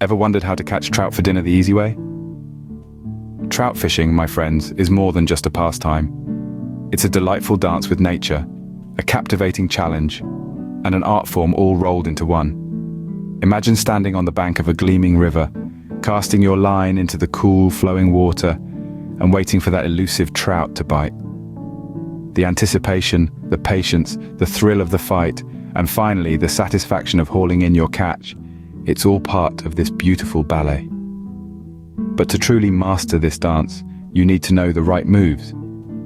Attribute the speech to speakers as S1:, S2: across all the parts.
S1: Ever wondered how to catch trout for dinner the easy way? Trout fishing, my friends, is more than just a pastime. It's a delightful dance with nature, a captivating challenge, and an art form all rolled into one. Imagine standing on the bank of a gleaming river, casting your line into the cool, flowing water, and waiting for that elusive trout to bite. The anticipation, the patience, the thrill of the fight, and finally the satisfaction of hauling in your catch, it's all part of this beautiful ballet. But to truly master this dance, you need to know the right moves.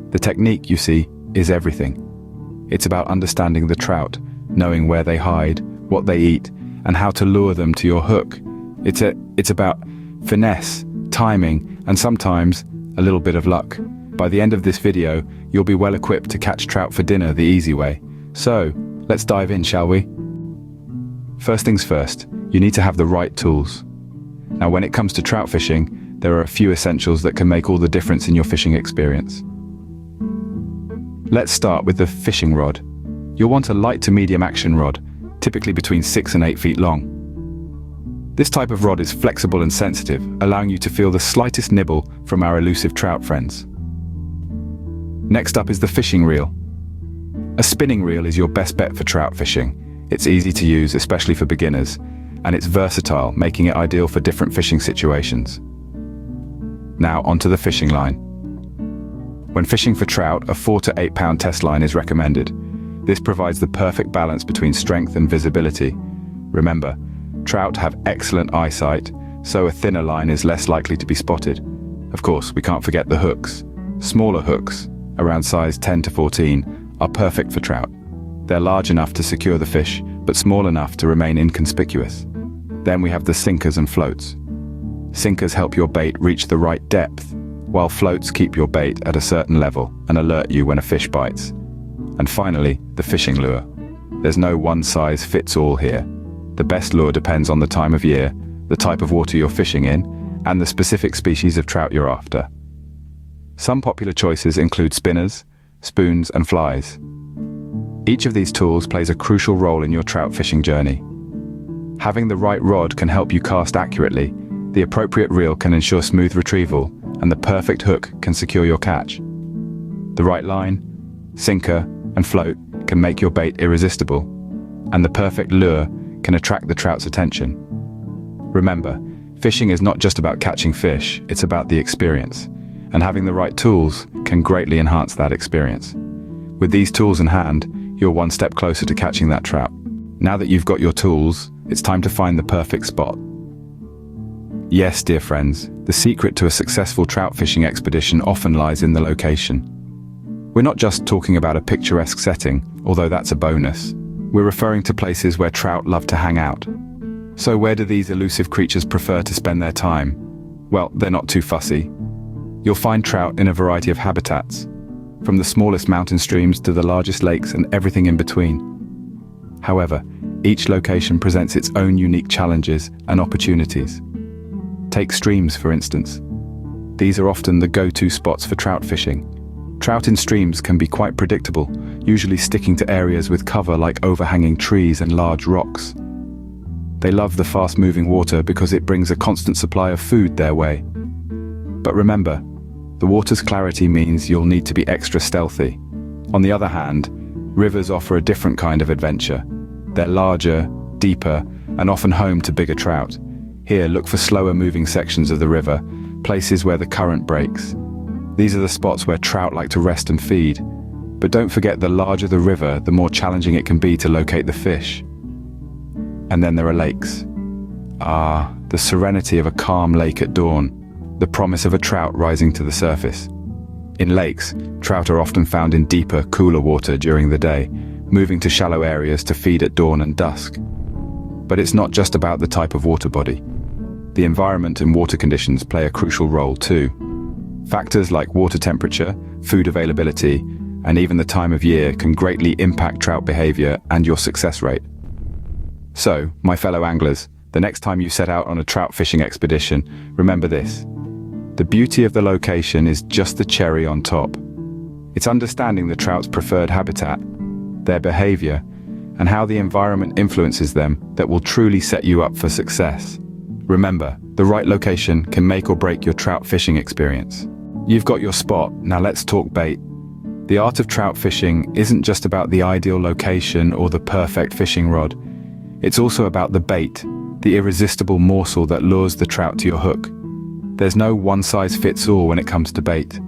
S1: The technique, you see, is everything. It's about understanding the trout, knowing where they hide, what they eat, and how to lure them to your hook. It's about finesse, timing, and sometimes a little bit of luck. By the end of this video, you'll be well equipped to catch trout for dinner the easy way. So, let's dive in, shall we? First things first, you need to have the right tools. Now, when it comes to trout fishing, there are a few essentials that can make all the difference in your fishing experience. Let's start with the fishing rod. You'll want a light to medium action rod, typically between 6 and 8 feet long. This type of rod is flexible and sensitive, allowing you to feel the slightest nibble from our elusive trout friends. Next up is the fishing reel. A spinning reel is your best bet for trout fishing. It's easy to use, especially for beginners, and it's versatile, making it ideal for different fishing situations. Now onto the fishing line. When fishing for trout, a 4 to 8 pound test line is recommended. This provides the perfect balance between strength and visibility. Remember, trout have excellent eyesight, so a thinner line is less likely to be spotted. Of course, we can't forget the hooks. Smaller hooks, around size 10 to 14, are perfect for trout. They're large enough to secure the fish, but small enough to remain inconspicuous. Then we have the sinkers and floats. Sinkers help your bait reach the right depth, while floats keep your bait at a certain level and alert you when a fish bites. And finally, the fishing lure. There's no one-size-fits-all here. The best lure depends on the time of year, the type of water you're fishing in, and the specific species of trout you're after. Some popular choices include spinners, spoons, and flies. Each of these tools plays a crucial role in your trout fishing journey. Having the right rod can help you cast accurately, the appropriate reel can ensure smooth retrieval, and the perfect hook can secure your catch. The right line, sinker, and float can make your bait irresistible, and the perfect lure can attract the trout's attention. Remember, fishing is not just about catching fish, it's about the experience, and having the right tools can greatly enhance that experience. With these tools in hand, you're one step closer to catching that trout. Now that you've got your tools, it's time to find the perfect spot. Yes, dear friends, the secret to a successful trout fishing expedition often lies in the location. We're not just talking about a picturesque setting, although that's a bonus. We're referring to places where trout love to hang out. So where do these elusive creatures prefer to spend their time? Well, they're not too fussy. You'll find trout in a variety of habitats, from the smallest mountain streams to the largest lakes and everything in between. However, each location presents its own unique challenges and opportunities. Take streams, for instance. These are often the go-to spots for trout fishing. Trout in streams can be quite predictable, usually sticking to areas with cover like overhanging trees and large rocks. They love the fast-moving water because it brings a constant supply of food their way. But remember, the water's clarity means you'll need to be extra stealthy. On the other hand, rivers offer a different kind of adventure. They're larger, deeper, and often home to bigger trout. Here, look for slower-moving sections of the river, places where the current breaks. These are the spots where trout like to rest and feed. But don't forget, the larger the river, the more challenging it can be to locate the fish. And then there are lakes. The serenity of a calm lake at dawn, the promise of a trout rising to the surface. In lakes, trout are often found in deeper, cooler water during the day, moving to shallow areas to feed at dawn and dusk. But it's not just about the type of water body. The environment and water conditions play a crucial role too. Factors like water temperature, food availability, and even the time of year can greatly impact trout behavior and your success rate. So, my fellow anglers, the next time you set out on a trout fishing expedition, remember this. The beauty of the location is just the cherry on top. It's understanding the trout's preferred habitat, their behavior, and how the environment influences them that will truly set you up for success. Remember, the right location can make or break your trout fishing experience. You've got your spot, now let's talk bait. The art of trout fishing isn't just about the ideal location or the perfect fishing rod. It's also about the bait, the irresistible morsel that lures the trout to your hook. There's no one-size-fits-all when it comes to bait.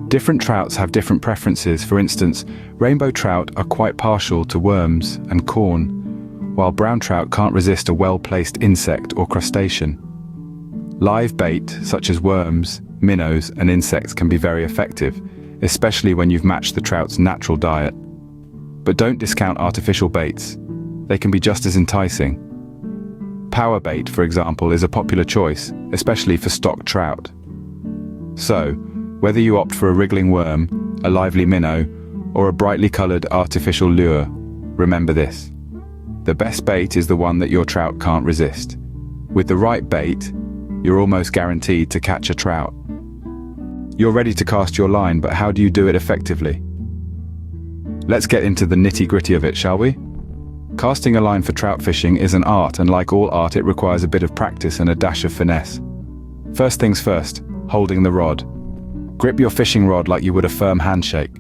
S1: Different trouts have different preferences. For instance, rainbow trout are quite partial to worms and corn, while brown trout can't resist a well-placed insect or crustacean. Live bait, such as worms, minnows, and insects can be very effective, especially when you've matched the trout's natural diet. But don't discount artificial baits. They can be just as enticing. Power bait, for example, is a popular choice, especially for stock trout. So, whether you opt for a wriggling worm, a lively minnow, or a brightly colored artificial lure, remember this. The best bait is the one that your trout can't resist. With the right bait, you're almost guaranteed to catch a trout. You're ready to cast your line, but how do you do it effectively? Let's get into the nitty-gritty of it, shall we? Casting a line for trout fishing is an art, and like all art, it requires a bit of practice and a dash of finesse. First things first, holding the rod. Grip your fishing rod like you would a firm handshake.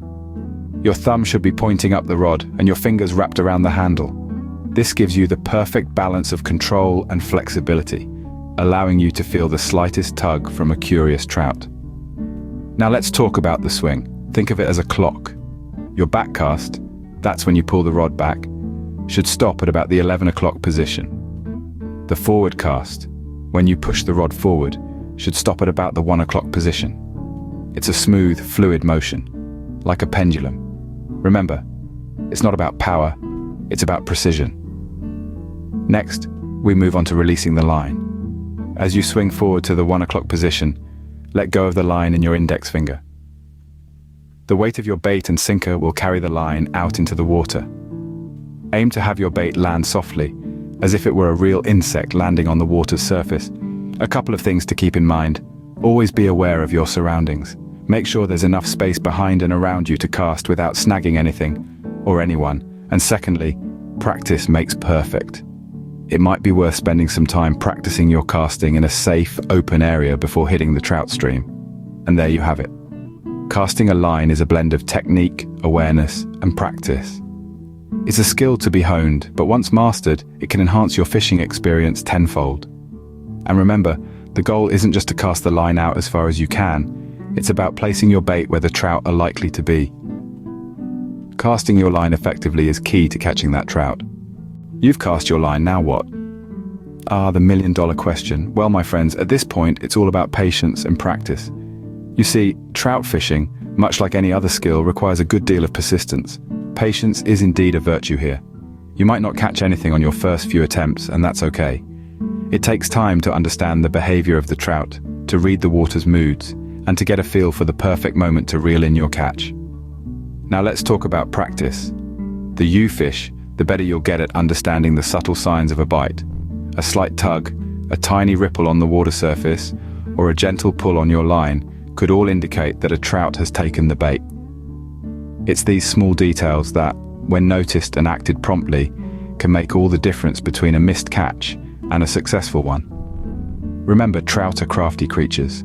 S1: Your thumb should be pointing up the rod and your fingers wrapped around the handle. This gives you the perfect balance of control and flexibility, allowing you to feel the slightest tug from a curious trout. Now let's talk about the swing. Think of it as a clock. Your back cast, that's when you pull the rod back, should stop at about the 11 o'clock position. The forward cast, when you push the rod forward, should stop at about the 1 o'clock position. It's a smooth, fluid motion, like a pendulum. Remember, it's not about power, it's about precision. Next, we move on to releasing the line. As you swing forward to the 1 o'clock position, let go of the line in your index finger. The weight of your bait and sinker will carry the line out into the water. Aim to have your bait land softly, as if it were a real insect landing on the water's surface. A couple of things to keep in mind. Always be aware of your surroundings. Make sure there's enough space behind and around you to cast without snagging anything or anyone. And secondly, practice makes perfect. It might be worth spending some time practicing your casting in a safe, open area before hitting the trout stream. And there you have it. Casting a line is a blend of technique, awareness, and practice. It's a skill to be honed, but once mastered, it can enhance your fishing experience tenfold. And remember, the goal isn't just to cast the line out as far as you can, it's about placing your bait where the trout are likely to be. Casting your line effectively is key to catching that trout. You've cast your line, now what? The million-dollar question. Well, my friends, at this point, it's all about patience and practice. You see, trout fishing, much like any other skill, requires a good deal of persistence. Patience is indeed a virtue here. You might not catch anything on your first few attempts, and that's okay. It takes time to understand the behavior of the trout, to read the water's moods, and to get a feel for the perfect moment to reel in your catch. Now let's talk about practice. The you fish, the better you'll get at understanding the subtle signs of a bite. A slight tug, a tiny ripple on the water surface, or a gentle pull on your line could all indicate that a trout has taken the bait. It's these small details that, when noticed and acted promptly, can make all the difference between a missed catch and a successful one. Remember, trout are crafty creatures.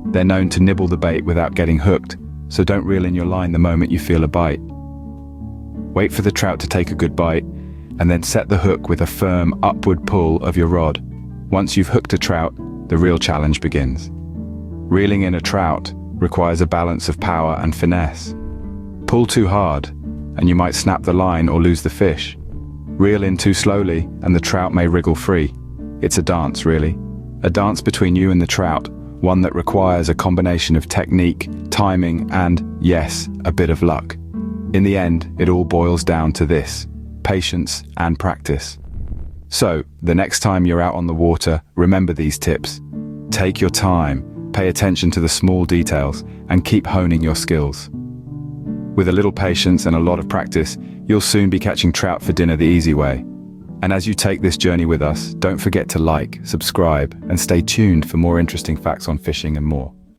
S1: They're known to nibble the bait without getting hooked, so don't reel in your line the moment you feel a bite. Wait for the trout to take a good bite, and then set the hook with a firm upward pull of your rod. Once you've hooked a trout, the real challenge begins. Reeling in a trout requires a balance of power and finesse. Pull too hard, and you might snap the line or lose the fish. Reel in too slowly, and the trout may wriggle free. It's a dance, really. A dance between you and the trout, one that requires a combination of technique, timing, and, yes, a bit of luck. In the end, it all boils down to this: patience and practice. So, the next time you're out on the water, remember these tips. Take your time, pay attention to the small details, and keep honing your skills. With a little patience and a lot of practice, you'll soon be catching trout for dinner the easy way. And as you take this journey with us, don't forget to like, subscribe, and stay tuned for more interesting facts on fishing and more.